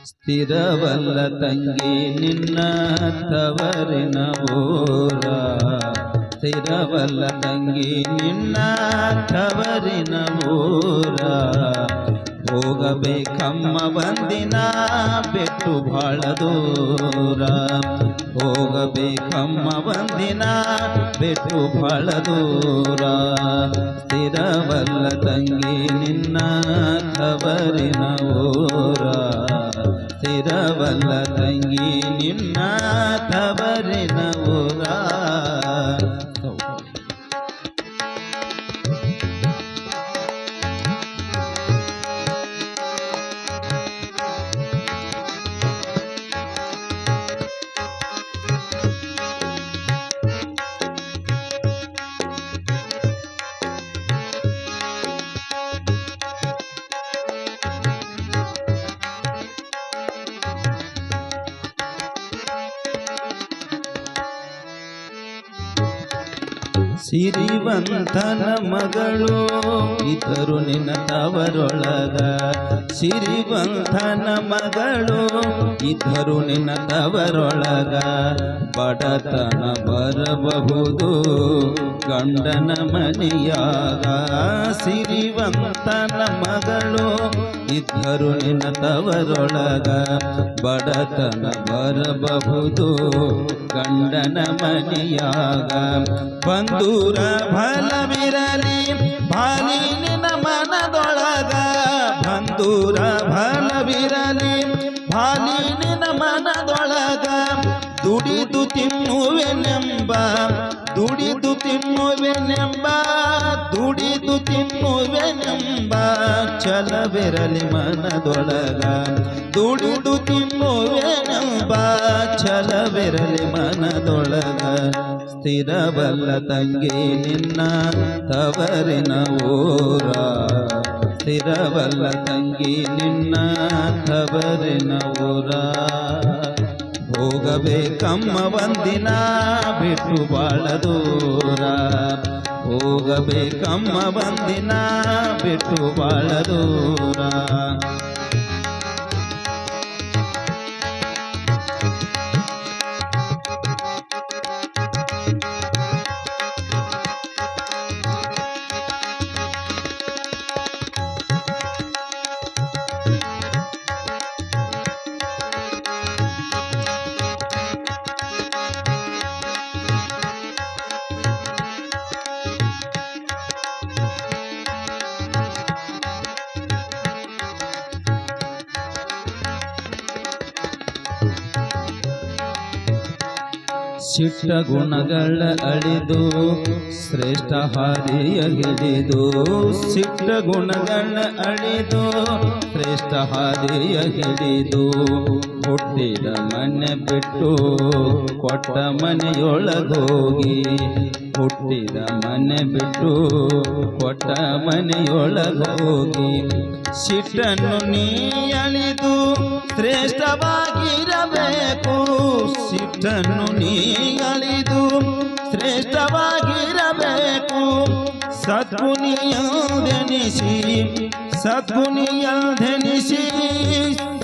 ಸ್ಥಿರವಲ್ಲ ತಂಗಿ ನಿನ್ನ ತವರಿನ ಊರ, ಸ್ಥಿರವಲ್ಲ ತಂಗಿ ನಿನ್ನ ತವರಿನ ಊರ. ಹೋಗಬೇಕಮ್ಮ ಒಂದಿನ ಬಿಟ್ಟು ಬಹಳ ದೂರ, ಹೋಗಬೇಕಮ್ಮ ಒಂದಿನ ಬಿಟ್ಟು ಬಹಳ ದೂರ. ಸ್ಥಿರವಲ್ಲ ತಂಗಿ ನಿನ್ನ ತವರಿನ ಊರ, ಸ್ಥಿರವಲ್ಲ ತಂಗಿ ನಿನ್ನ ತವರಿನ ಊರ. ಸಿರಿವಂತನ ಮಗಳು ಇದ್ದರು ನಿನ್ನ ತವರೊಳಗ, ಸಿರಿವಂತನ ಮಗಳು ಇದ್ದರು ನಿನ್ನ ತವರೊಳಗ. ಬಡತನ ಬರಬಹುದು ಗಂಡನ ಮನೆಯಾಗ, ಸಿರಿವಂತನ ಮಗಳು ಇದ್ದರು ನಿನ್ನ ತವರೊಳಗ. ಬಡತನ ಬರಬಹುದು ಗಂಡನ ಮನೆಯಾಗ. ಬಂಧುರ ಫಲವಿರಲಿ ಭಾಲಿ ನಿನ್ನ ಮನದೊಳಗ, ಬಂಧುರ ಫಲವಿರಲಿ ಭಾಲಿ ನಿನ್ನ ಮನದೊಳಗ. ದುಡಿದು ತಿನ್ನುವೆನೆಂಬ, ದುಡಿದು ತಿನ್ನುವೆನೆಂಬ, ದುಡಿದು ತಿನ್ನುವೆನೆಂಬ ಛಲವಿರಲಿ ಮನದೊಳಗ. ದುಡಿದು ತಿನ್ನುವೆನೆಂಬ ಛಲವಿರಲಿ ಮನದೊಳಗ. ಸ್ಥಿರವಲ್ಲ ತಂಗಿ ನಿನ್ನ ತವರಿನ ಊರ, ಸ್ಥಿರವಲ್ಲ ತಂಗಿ ನಿನ್ನ ತವರಿನ ಊರ. ಹೋಗಬೇಕಮ್ಮ ಒಂದಿನ ಬಿಟ್ಟು ಬಾಳ ದೂರ, ಹೋಗಬೇಕಮ್ಮ ಒಂದಿನ ಬಿಟ್ಟು ಬಾಳ ದೂರ. ಶಿಷ್ಟ ಗುಣಗಳ ಅಳಿದು ಶ್ರೇಷ್ಠ ಹಾದಿಯ ಹಿಡಿದು, ಶಿಷ್ಟ ಗುಣಗಳ ಅಳಿದು ಶ್ರೇಷ್ಠ ಹಾದಿಯ ಹಿಡಿದು. ಹುಟ್ಟಿದ ಮನೆ ಬಿಟ್ಟು ಕೊಟ್ಟ ಮನೆಯೊಳಗೋಗಿ, ಹುಟ್ಟಿದ ಮನೆ ಬಿಟ್ಟು ಕೊಟ್ಟ ಮನೆಯೊಳಗೋಗಿ. ಶಿಟ್ಟನ್ನು ನೀ ಅಳಿದು ಶ್ರೇಷ್ಠವಾಗಿರಬೇಕು, ಶಿಟ್ಟನ್ನು ನೀ ಅಳಿದು ಶ್ರೇಷ್ಠವಾಗಿರಬೇಕು. ಸದ್ಗುಣಿಯದೆನಿಸಿ, ಸದ್ಗುಣಿಯದೆನಿಸಿ,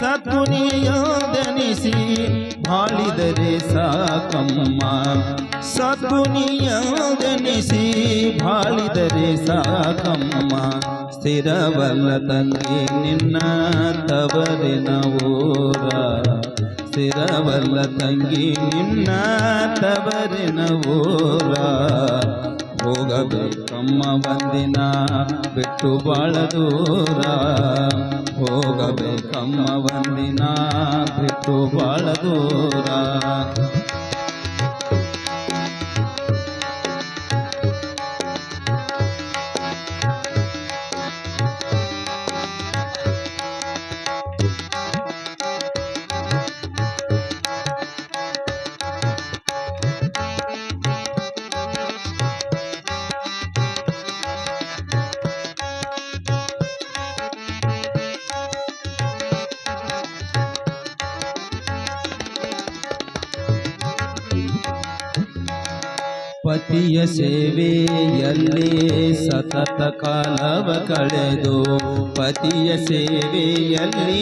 ಸದ್ಗುಣಿಯದೆನಿಸಿ ಬಾಳಿದರೆ ಸಾಕಮ್ಮ. ಸದ್ಗುಣಿಯದೆನಿಸಿ ಬಾಳಿದರೆ ಸಾಕಮ್ಮ. ಸ್ಥಿರವಲ್ಲ ತಂಗಿ ನಿನ್ನ ತವರಿನ ಊರ, ಸ್ಥಿರವಲ್ಲ ತಂಗಿ ನಿನ್ನ ತವರಿನ ಊರ. ಹೋಗಬೇಕಮ್ಮ ಒಂದಿನ ಬಿಟ್ಟು ಬಾಳ ದೂರ, ಹೋಗಬೇಕಮ್ಮ ಒಂದಿನ ಬಿಟ್ಟು ಬಾಳ ದೂರ. ಪತಿಯ ಸೇವೆಯಲ್ಲಿ ಸತತ ಕಾಲವ ಕಳೆದು ಪತಿಯ ಸೇವೆಯಲ್ಲಿ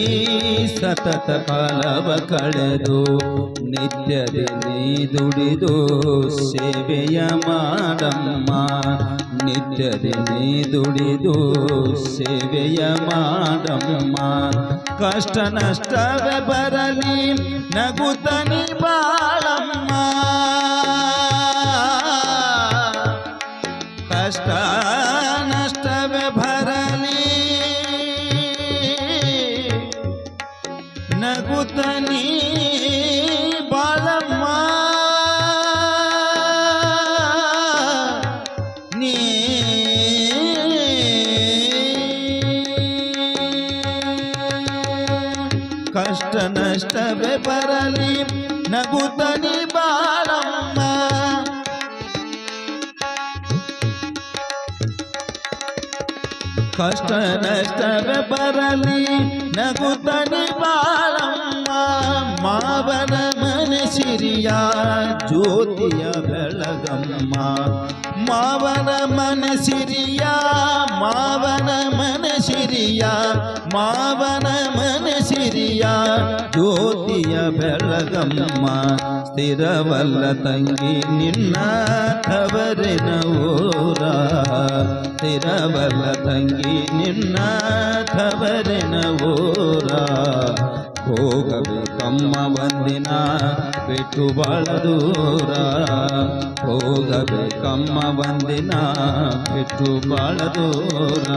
ಸತತ ಕಾಲವ ಕಳೆದು ನಿತ್ಯದಲ್ಲಿ ದುಡಿದು ಸೇವೆಯ ಮಾಡಮ್ಮ ನಿತ್ಯದಲ್ಲಿ ದುಡಿದು ಸೇವೆಯ ಮಾಡಮ್ಮ ಕಷ್ಟ ನಷ್ಟವೇ ಬರಲಿ ನಗುತ್ತನಿ ಬಾಳಮ್ಮ ಕಷ್ಟ ನಷ್ಟವೇ ಬರಲಿ ನಗುತ್ತನಿ ಬಾಳಮ್ಮ ನೀ ಕಷ್ಟ ನಷ್ಟವೇ ಬರಲಿ ನಗುತ್ತನಿ ಬಾಳಮ್ಮ ಕಷ್ಟ ನಷ್ಟವೇ ಬರಲಿ ನಗುತ್ತನಿ ಬಾಳಮ್ಮ ಮಾವನ ಮನಸಿರಿಯ ಜ್ಯೋತಿಯ ಬೆಳಗಮ್ಮ ಮಾವನ ಮನಸಿರಿಯ ಮಾವನ ಮನಸಿರಿಯ ಮಾವನ ಮನಸಿರಿಯ ಜ್ಯೋತಿಯ ಬೆಳಗಮ್ಮ ಸ್ಥಿರವಲ್ಲ ತಂಗಿ ನಿನ್ನ ತವರಿನ ಊರ ಸ್ಥಿರವಲ್ಲ ತಂಗಿ ನಿನ್ನ ತವರಿನ ಊರ ಹೋಗಬೇಕಮ್ಮ ಒಂದಿನ ಬಿಟ್ಟು ಬಾಳ ದೂರ ಹೋಗಬೇಕಮ್ಮ ಒಂದಿನ ಬಿಟ್ಟು ಬಾಳ ದೂರ